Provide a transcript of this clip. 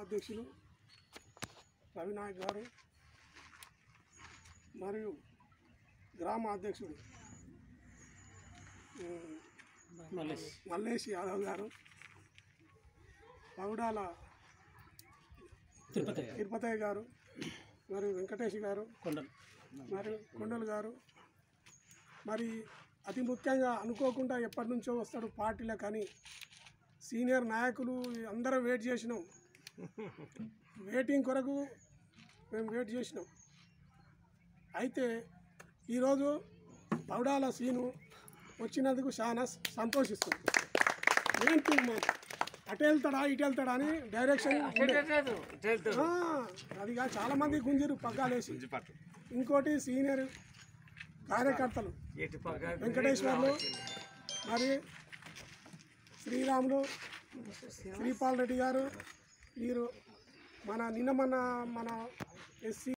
అధ్యక్షులు రవినాయక్ గారు మరియు గ్రామ అధ్యక్షుడు మల్లేష్ యాదవ్ గారు, పౌడాల తిరుపతయ్య గారు, మరియు వెంకటేష్ గారు, మరియు కొండలు గారు, మరి అతి ముఖ్యంగా అనుకోకుండా ఎప్పటి నుంచో వస్తాడు పార్టీలో కానీ సీనియర్ నాయకులు అందరం వెయిట్ చేసినాం. వెయిటింగ్ కొరకు మేము వెయిట్ చేసినాం. అయితే ఈరోజు పౌడాల సీను వచ్చినందుకు చాలా సంతోషిస్తుంది. ఏంటి అటు వెళ్తాడా ఇటు వెళ్తాడా అని డైరెక్షన్ అదిగా చాలామంది గుంజిరు పగ్గాలేసి. ఇంకోటి సీనియర్ కార్యకర్తలు వెంకటేశ్వర్లు, మరి శ్రీరాములు, శ్రీపాల్ రెడ్డి గారు, వీరు మన ఎస్సీ